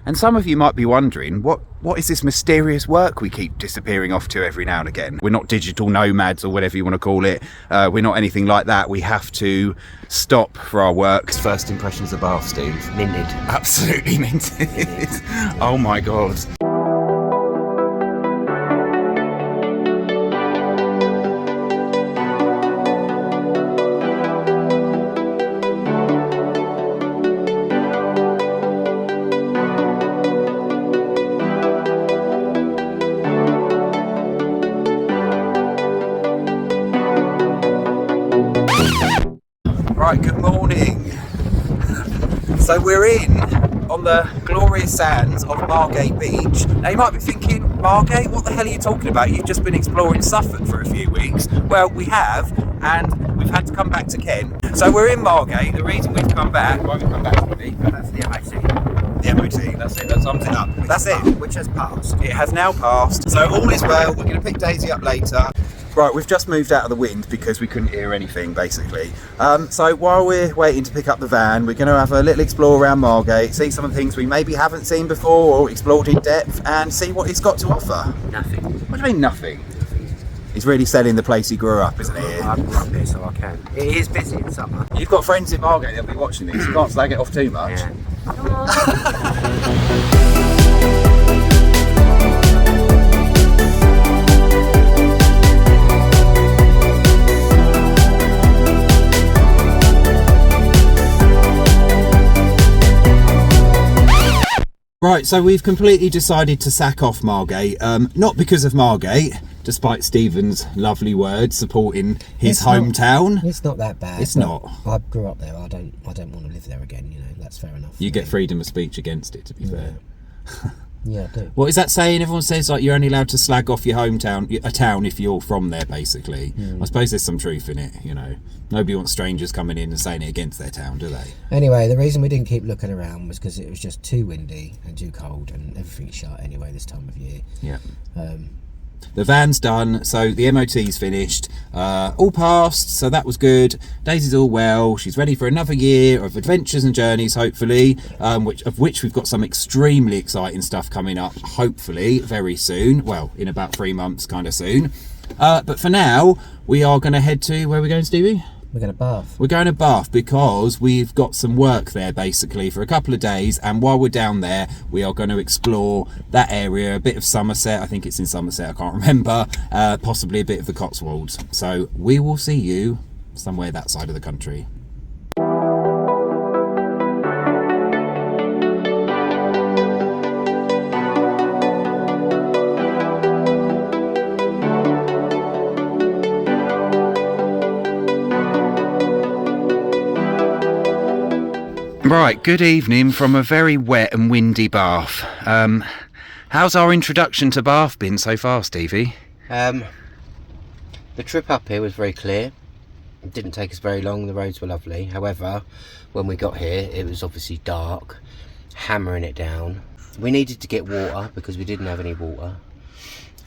And some of you might be wondering, what is this mysterious work we keep disappearing off to every now and again? We're not digital nomads or whatever you want to call it. We're not anything like that. We have to stop for our work. First impressions of Bath, Steve? Minted. Absolutely minted. Oh my God. Right, good morning. So we're on the glorious sands of Margate Beach. Now you might be thinking, Margate, what the hell are you talking about? You've just been exploring Suffolk for a few weeks. Well, we have, and we've had to come back to Kent. So we're in Margate. The reason we've come back, why we've come back to me, That's the MOT. the MOT, that's it, that sums it up. That's it. Which has passed. It has now passed. So all is well. We're going to pick Daisy up later. Right, we've just moved out of the wind because we couldn't hear anything, basically. So while we're waiting to pick up the van, we're going to have a little explore around Margate, see some of the things we maybe haven't seen before or explored in depth, and see what it's got to offer. Nothing. What do you mean, nothing? He's really selling the place he grew up, isn't he? I grew up here, so I can. It is busy in summer. You've got friends in Margate that'll be watching this. You can't slag it off too much. Yeah. Right, so we've completely decided to sack off Margate, not because of Margate, despite Stephen's lovely words supporting his hometown. It's not that bad. It's not. I grew up there. I don't want to live there again. You know, that's fair enough. You get freedom of speech against it, to be fair. Yeah, I do. What is that saying? Everyone says like you're only allowed to slag off your hometown, a town, if you're from there, basically. I suppose there's some truth in it, you know. Nobody wants strangers coming in and saying it against their town, do they? Anyway, the reason we didn't keep looking around was because it was just too windy and too cold, and everything's shut anyway this time of year. Yeah. The van's done, so the MOT's finished, all passed, so that was good. Daisy's all well, she's ready for another year of adventures and journeys, hopefully, of which we've got some extremely exciting stuff coming up, hopefully, very soon. Well, in about 3 months, kind of soon. But for now, we are going to head to, where are we going, Stevie? We're going to Bath. We're going to Bath because we've got some work there basically for a couple of days, and while we're down there we are going to explore that area, a bit of Somerset, I think it's in Somerset, I can't remember, possibly a bit of the Cotswolds. So we will see you somewhere that side of the country. Right, good evening from a very wet and windy Bath. How's our introduction to Bath been so far, Stevie? The trip up here was very clear. It didn't take us very long, the roads were lovely. However, when we got here, it was obviously dark, hammering it down. We needed to get water because we didn't have any water.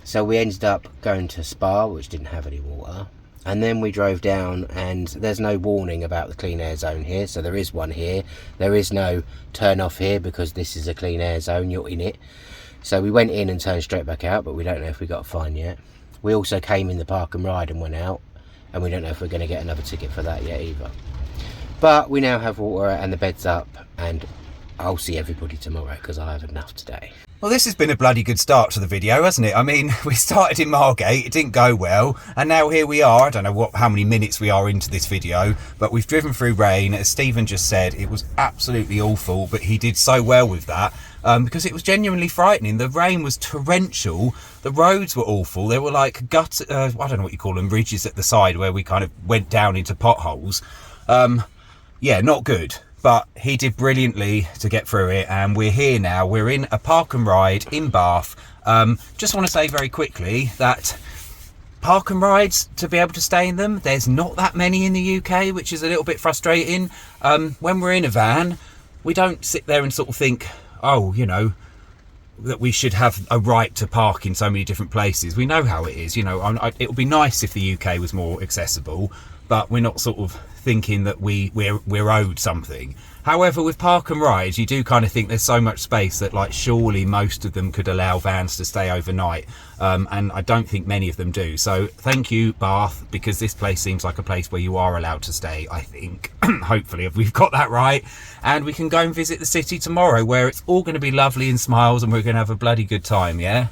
So we ended up going to Spa, which didn't have any water. And then we drove down, and there's no warning about the clean air zone here, so there is one here. There is no turn off here because this is a clean air zone, you're in it. So we went in and turned straight back out, but we don't know if we got a fine yet. We also came in the park and ride and went out, and we don't know if we're going to get another ticket for that yet either. But we now have water and the bed's up, and I'll see everybody tomorrow because I have enough today. Well, this has been a bloody good start to the video, hasn't it? I mean, we started in Margate, it didn't go well, and now here we are. I don't know how many minutes we are into this video, but we've driven through rain. As Stephen just said, it was absolutely awful, but he did so well with that because it was genuinely frightening. The rain was torrential, the roads were awful. There were like I don't know what you call them, ridges at the side where we kind of went down into potholes. Yeah, not good. But he did brilliantly to get through it, and we're here now. We're in a park and ride in Bath. Just want to say very quickly that park and rides, to be able to stay in them, there's not that many in the UK, which is a little bit frustrating. When we're in a van, we don't sit there and sort of think, oh, you know, that we should have a right to park in so many different places. We know how it is, you know. It would be nice if the UK was more accessible, but we're not sort of thinking that we're owed something. However, with park and rides, you do kind of think there's so much space that, like, surely most of them could allow vans to stay overnight, and I don't think many of them do. So thank you, Bath, because this place seems like a place where you are allowed to stay, I think. Hopefully, if we've got that right, and we can go and visit the city tomorrow, where it's all going to be lovely and smiles, and we're going to have a bloody good time, yeah?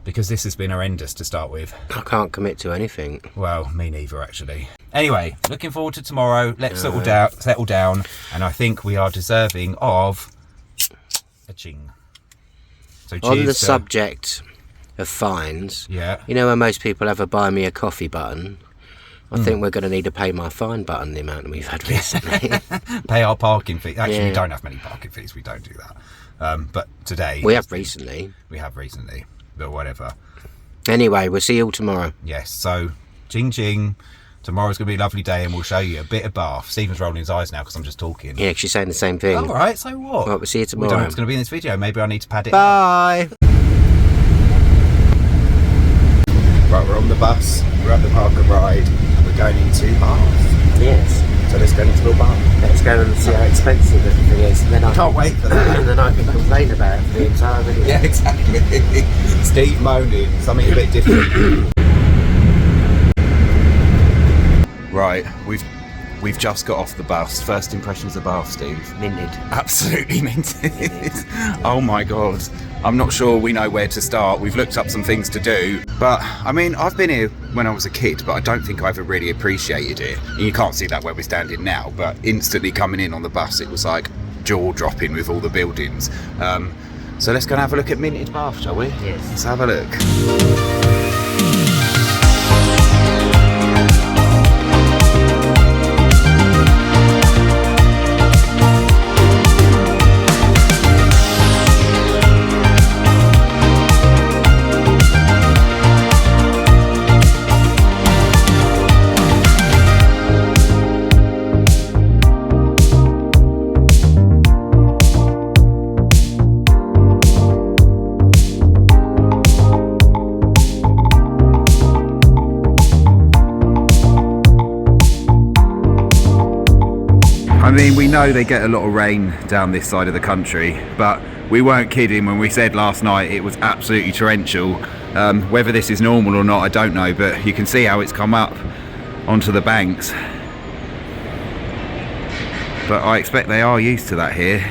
Because this has been horrendous to start with. I can't commit to anything. Well, me neither, actually. Anyway, looking forward to tomorrow. Let's settle down, and I think we are deserving of a ching. So on the subject of fines, yeah, you know where most people have a buy me a coffee button? I think we're going to need a pay my fine button, the amount that we've had recently. Pay our parking fee. Actually, Yeah. we don't have many parking fees. We don't do that. But today... We have recently. But whatever. Anyway, we'll see you all tomorrow. Yes, so ching ching. Tomorrow's going to be a lovely day, and we'll show you a bit of Bath. Stephen's rolling his eyes now because I'm just talking. Yeah, 'cause she's saying the same thing. All right, so what? Right, we'll see you We tomorrow. don't know what's going to be in this video. Maybe I need to pad it. Bye. Right, we're on the bus. We're at the park and ride, and we're going into Bath. Yes. So let's go into the Bath. Let's go and see how expensive everything is. And then I Can't wait for that. and then I can complain about it for the entire video. Yeah, exactly. Steve moaning, something a bit different. Right, we've just got off the bus. First impressions of Bath, Steve. Minted. Absolutely minted. Oh my god. I'm not sure we know where to start. We've looked up some things to do, but I mean, I've been here when I was a kid, but I don't think I ever really appreciated it. And you can't see that where we're standing now, but instantly coming in on the bus, it was like jaw-dropping with all the buildings. So let's go and have a look at Minted Bath, shall we? Yes. Let's have a look. I mean, we know they get a lot of rain down this side of the country, but we weren't kidding when we said last night it was absolutely torrential. Whether this is normal or not, I don't know, but you can see how it's come up onto the banks. But I expect they are used to that here.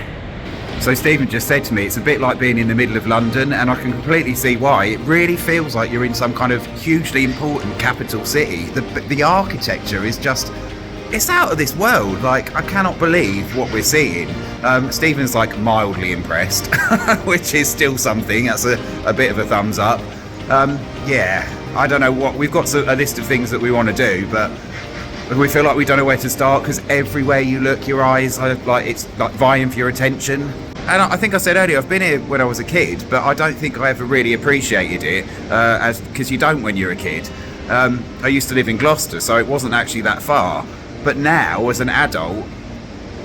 So Stephen just said to me, it's a bit like being in the middle of London, and I can completely see why. It really feels like you're in some kind of hugely important capital city. The architecture is just... it's out of this world. Like, I cannot believe what we're seeing. Stephen's like mildly impressed, which is still something. That's a bit of a thumbs up. Yeah, I don't know what, we've got a list of things that we want to do, but we feel like we don't know where to start because everywhere you look, your eyes are like, it's like vying for your attention. And I think I said earlier, I've been here when I was a kid, but I don't think I ever really appreciated it, because you don't when you're a kid. I used to live in Gloucester, so it wasn't actually that far. But now, as an adult,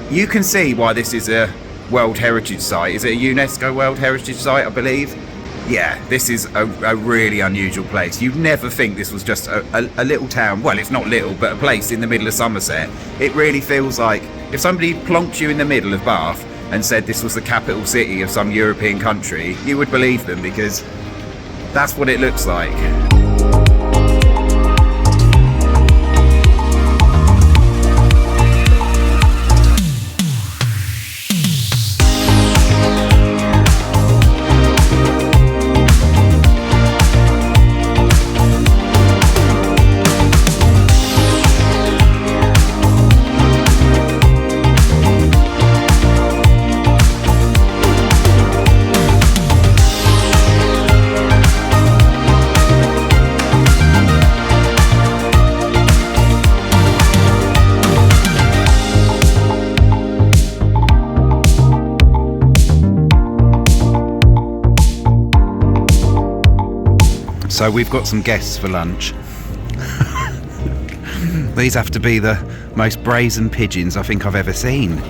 you can see why this is a World Heritage Site. Is it a UNESCO World Heritage Site, I believe? Yeah, this is a really unusual place. You'd never think this was just a little town. Well, it's not little, but a place in the middle of Somerset. It really feels like if somebody plonked you in the middle of Bath and said this was the capital city of some European country, you would believe them, because that's what it looks like. So we've got some guests for lunch. These have to be the most brazen pigeons I think I've ever seen.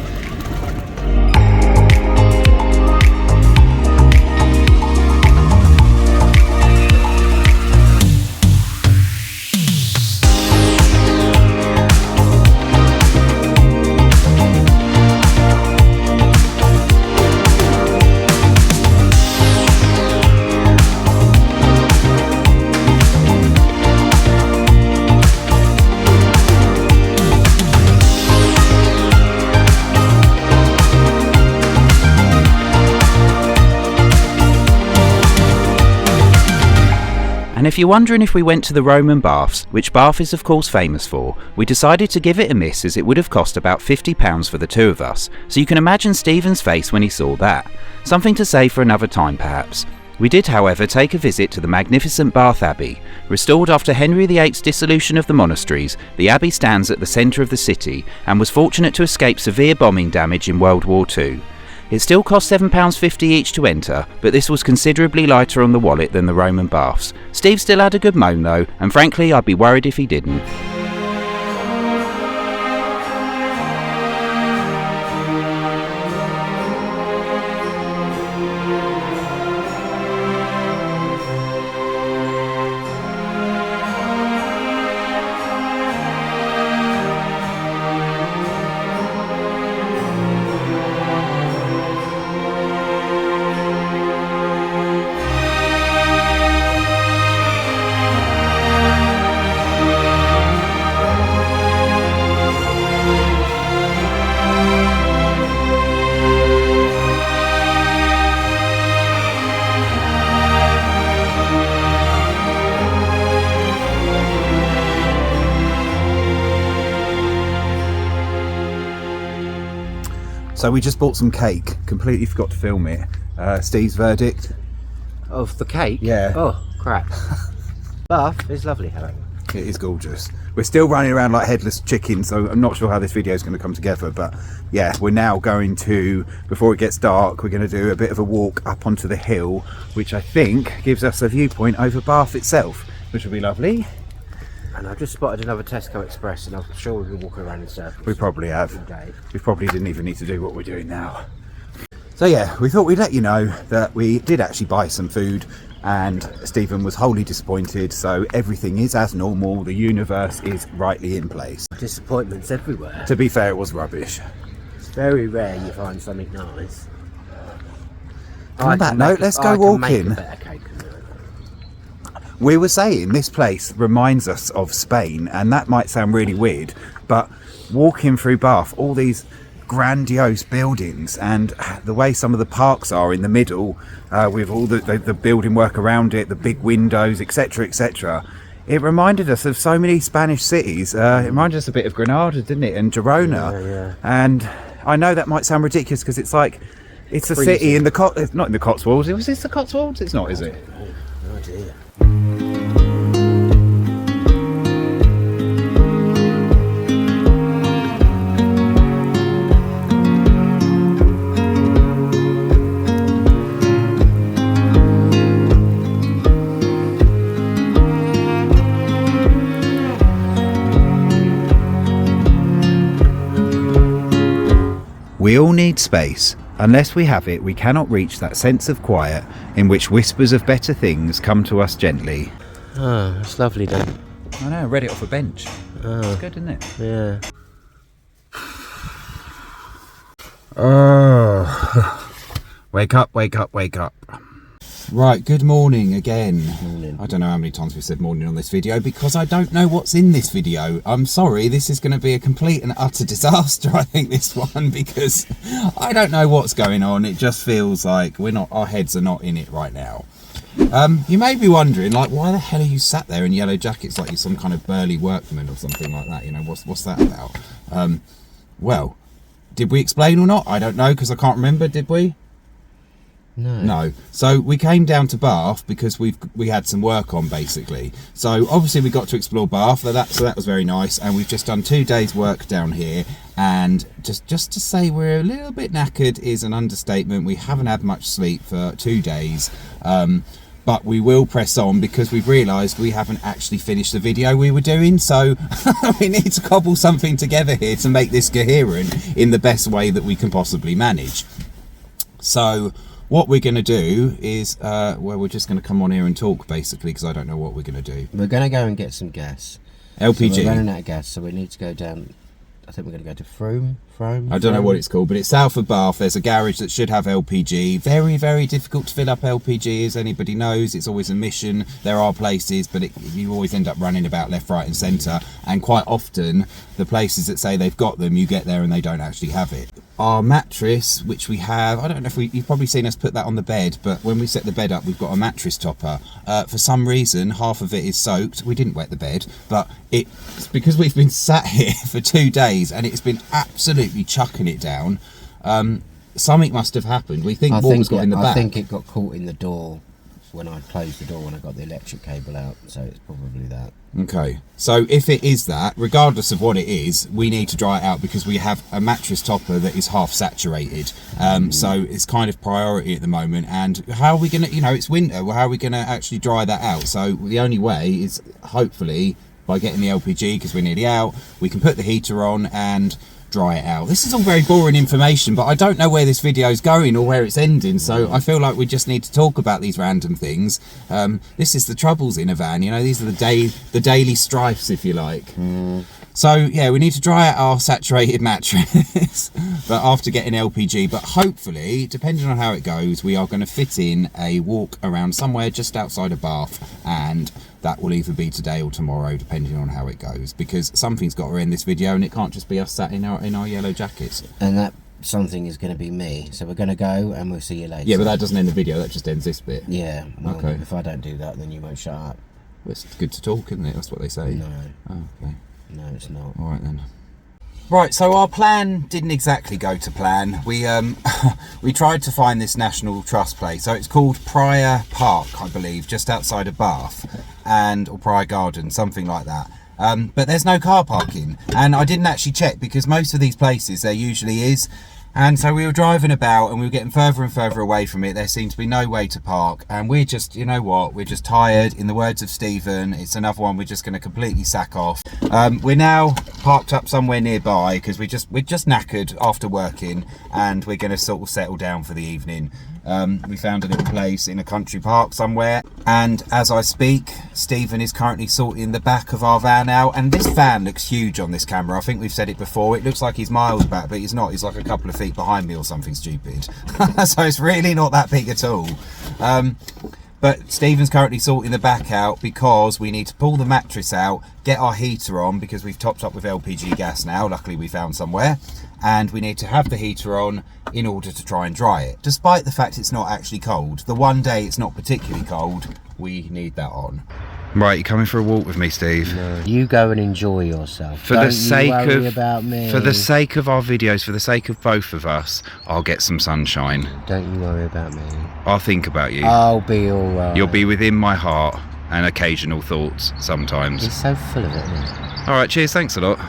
And if you're wondering if we went to the Roman baths, which Bath is of course famous for, we decided to give it a miss as it would have cost about £50 for the two of us, so you can imagine Stephen's face when he saw that. Something to say for another time perhaps. We did however take a visit to the magnificent Bath Abbey. Restored after Henry VIII's dissolution of the monasteries, the Abbey stands at the centre of the city and was fortunate to escape severe bombing damage in World War II. It still cost £7.50 each to enter, but this was considerably lighter on the wallet than the Roman baths. Steve still had a good moan though, and frankly I'd be worried if he didn't. So we just bought some cake, completely forgot to film it. Steve's verdict? Of the cake? Yeah. Oh, crap. Bath is lovely, however. It is gorgeous. We're still running around like headless chickens, so I'm not sure how this video is going to come together, but yeah, we're now going to, before it gets dark, we're going to do a bit of a walk up onto the hill, which I think gives us a viewpoint over Bath itself, which will be lovely. And I've just spotted another Tesco Express, and I'm sure we've been walking around in circles. We probably have. All day. We probably didn't even need to do what we're doing now. So yeah, we thought we'd let you know that we did actually buy some food, and Stephen was wholly disappointed, so everything is as normal, the universe is rightly in place. Disappointments everywhere. To be fair, it was rubbish. It's very rare you find something nice. On that note, let's go walking. We were saying this place reminds us of Spain, and that might sound really weird, but walking through Bath, all these grandiose buildings and the way some of the parks are in the middle, with all the building work around it, the big windows, etc, etc, it reminded us of so many Spanish cities. It reminded us a bit of Granada, didn't it, and Girona. Yeah. And I know that might sound ridiculous because it's like it's a freezing. city in the not in the Cotswolds. Was this the Cotswolds? It's not, is it? Oh dear. We all need space. Unless we have it, we cannot reach that sense of quiet in which whispers of better things come to us gently. Oh, it's lovely then. I know, I read it off a bench. Oh. It's good, isn't it? Yeah. Oh. Wake up, wake up, wake up. Right, good morning again. Morning. I don't know how many times we've said morning on this video because I don't know what's in this video. I'm sorry, this is going to be a complete and utter disaster, I think, this one, because I don't know what's going on. It just feels like our heads are not in it right now. You may be wondering, like, why the hell are you sat there in yellow jackets like you're some kind of burly workman or something like that? You know, what's that about? Well, did we explain or not? I don't know, because I can't remember, did we? No. So we came down to Bath because we had some work on, basically. So obviously we got to explore Bath, so that was very nice, and we've just done 2 days work down here, and just to say we're a little bit knackered is an understatement. We haven't had much sleep for 2 days, but we will press on because we've realised we haven't actually finished the video we were doing, so we need to cobble something together here to make this coherent in the best way that we can possibly manage. So what we're going to do is, well, we're just going to come on here and talk, basically, because I don't know what we're going to do. We're going to go and get some gas. LPG. So we're running out of gas, so we need to go down. I think we're going to go to Frome. I don't know what it's called, but it's south of Bath. There's a garage that should have LPG. Very, very difficult to fill up LPG, as anybody knows. It's always a mission. There are places, but you always end up running about left, right and centre. And quite often, the places that say they've got them, you get there and they don't actually have it. our mattress, which we have, I don't know if you've probably seen us put that on the bed, but when we set the bed up, we've got a mattress topper. For some reason, half of it is soaked. We didn't wet the bed, but it's because we've been sat here for 2 days and it's been absolutely chucking it down. Something must have happened. We think water's got in the back. I think it got caught in the door when I closed the door when I got the electric cable out, so it's probably that. Okay, so if it is that, regardless of what it is, we need to dry it out because we have a mattress topper that is half saturated. So it's kind of priority at the moment. And how are we gonna, it's winter, well, how are we gonna actually dry that out? So the only way is hopefully by getting the LPG, because we're nearly out, we can put the heater on and dry it out. This is all very boring information, but I don't know where this video is going or where it's ending, so I feel like we just need to talk about these random things. This is the troubles in a van, these are the daily strifes, if you like. So yeah, we need to dry out our saturated mattress but after getting LPG, but hopefully, depending on how it goes, we are going to fit in a walk around somewhere just outside of Bath, and that will either be today or tomorrow, depending on how it goes, because something's got to end this video and it can't just be us sat in our yellow jackets. And that something is going to be me, so we're going to go and we'll see you later. Yeah, but that doesn't end the video, that just ends this bit. Yeah, well, okay. If I don't do that, then you won't shut up. Well, it's good to talk, isn't it? That's what they say. No. Oh, okay. No, it's not. All right then. Right, so our plan didn't exactly go to plan. We we tried to find this National Trust place. So it's called Prior Park, I believe, just outside of Bath, or Prior Garden, something like that. But there's no car parking, and I didn't actually check because most of these places there usually is. And so we were driving about and we were getting further and further away from it. There seemed to be no way to park, and we're just, we're just tired. In the words of Stephen, it's another one we're just going to completely sack off. We're now parked up somewhere nearby because we're just knackered after working, and we're going to sort of settle down for the evening. We found a little place in a country park somewhere, and as I speak, Stephen is currently sorting the back of our van out, and this van looks huge on this camera. I think we've said it before, it looks like he's miles back, but he's not. He's like a couple of feet behind me or something stupid. So it's really not that big at all. But Stephen's currently sorting the back out because we need to pull the mattress out, get our heater on because we've topped up with LPG gas now, luckily we found somewhere, and we need to have the heater on in order to try and dry it. Despite the fact it's not actually cold, the one day it's not particularly cold, we need that on. Right, you coming for a walk with me, Steve? No. You go and enjoy yourself. For the sake of about me. For the sake of our videos, for the sake of both of us, I'll get some sunshine. Don't you worry about me. I'll think about you. I'll be alright. You'll be within my heart and occasional thoughts sometimes. He's so full of it, isn't he? Alright, cheers, thanks a lot.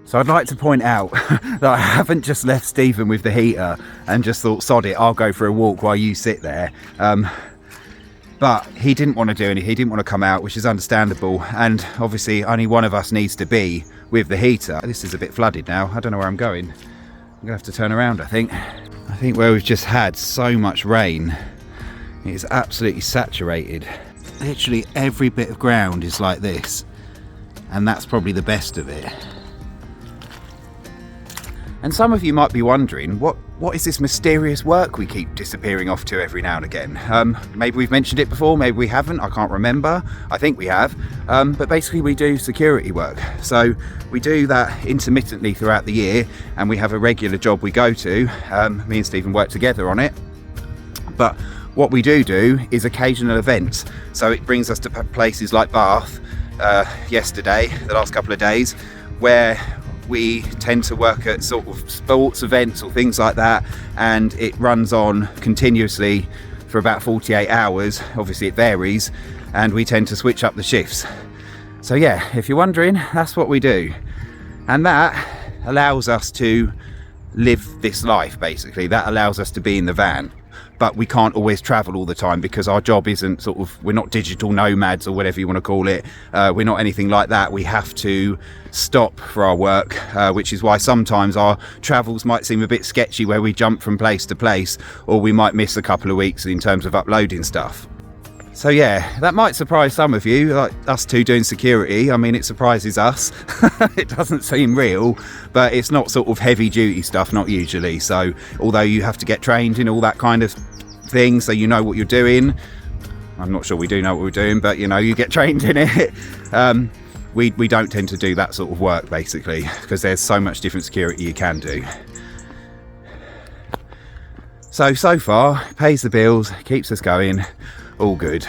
So I'd like to point out that I haven't just left Stephen with the heater and just thought, sod it, I'll go for a walk while you sit there. But he didn't want to do anything, he didn't want to come out, which is understandable. And obviously only one of us needs to be with the heater. This is a bit flooded now, I don't know where I'm going. I'm gonna have to turn around, I think. I think where we've just had so much rain, it is absolutely saturated. Literally every bit of ground is like this. And that's probably the best of it. And some of you might be wondering, what is this mysterious work we keep disappearing off to every now and again? Maybe we've mentioned it before, maybe we haven't, I can't remember. I think we have. But basically we do security work. So we do that intermittently throughout the year, and we have a regular job we go to. Me and Stephen work together on it. But what we do is occasional events. So it brings us to places like Bath yesterday, the last couple of days, where we tend to work at sort of sports events or things like that, and it runs on continuously for about 48 hours. Obviously it varies, and we tend to switch up the shifts. So yeah, if you're wondering, that's what we do, and that allows us to live this life. Basically that allows us to be in the van, but we can't always travel all the time because our job isn't we're not digital nomads or whatever you want to call it. We're not anything like that. We have to stop for our work, which is why sometimes our travels might seem a bit sketchy, where we jump from place to place, or we might miss a couple of weeks in terms of uploading stuff. So yeah, that might surprise some of you, like us two doing security. I mean, it surprises us. It doesn't seem real, but it's not sort of heavy duty stuff, not usually. So although you have to get trained in all that kind of thing, so you know what you're doing. I'm not sure we do know what we're doing, but you know, you get trained in it. We don't tend to do that sort of work, basically, because there's so much different security you can do. So far, pays the bills, keeps us going, all good.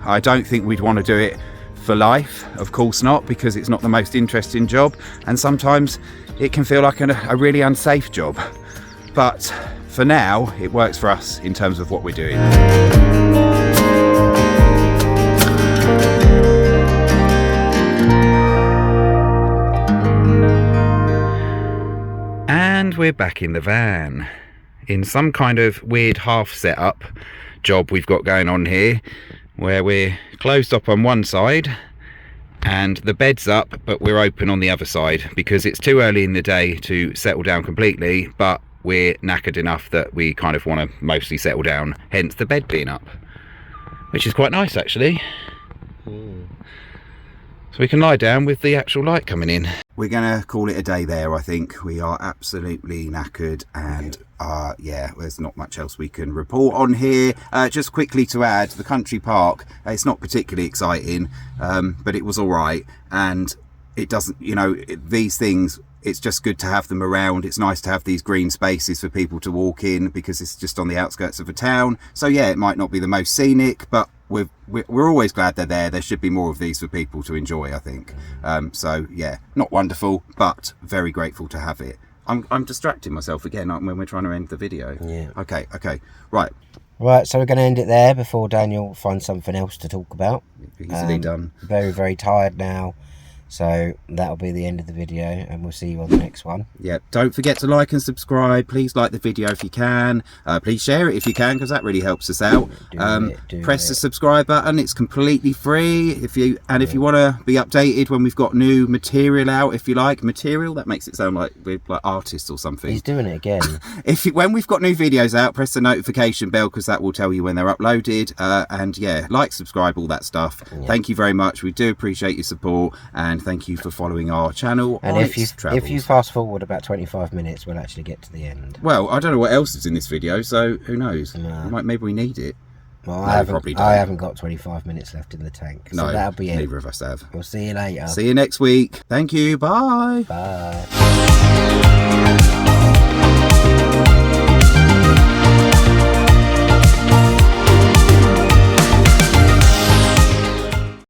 I don't think we'd want to do it for life, of course not, because it's not the most interesting job, and sometimes it can feel like a really unsafe job. But for now, it works for us in terms of what we're doing. And we're back in the van, in some kind of weird half setup job we've got going on here, where we're closed up on one side and the bed's up, but we're open on the other side because it's too early in the day to settle down completely, but we're knackered enough that we kind of want to mostly settle down, hence the bed being up, which is quite nice actually. So we can lie down with the actual light coming in. We're gonna call it a day there. I think we are absolutely knackered, and yeah, there's not much else we can report on here. Just quickly to add, the country park, it's not particularly exciting, but it was all right, and it doesn't, you know, these things, it's just good to have them around. It's nice to have these green spaces for people to walk in because it's just on the outskirts of a town. So yeah, it might not be the most scenic, but we're always glad they're there. There should be more of these for people to enjoy, I think. So yeah, not wonderful, but very grateful to have it. I'm distracting myself again when we're trying to end the video. Yeah. Okay, right. Right, so we're going to end it there before Daniel finds something else to talk about. Easily done. Very, very tired now. So that'll be the end of the video, and we'll see you on the next one. Yeah, don't forget to like and subscribe. Please like the video if you can. Please share it if you can, because that really helps us out. Press the subscribe button. It's completely free. If you want to be updated when we've got new material out, if you like material, that makes it sound like we're like artists or something. He's doing it again. When we've got new videos out, press the notification bell, because that will tell you when they're uploaded. And yeah, like, subscribe, all that stuff. Yeah. Thank you very much. We do appreciate your support, and thank you for following our channel. And if you fast forward about 25 minutes, we'll actually get to the end. Well, I don't know what else is in this video, so who knows? No. Maybe we need it. Well, I haven't got 25 minutes left in the tank, so no, that'll be it. Neither of us have. We'll see you later. See you next week. Thank you. Bye. Bye.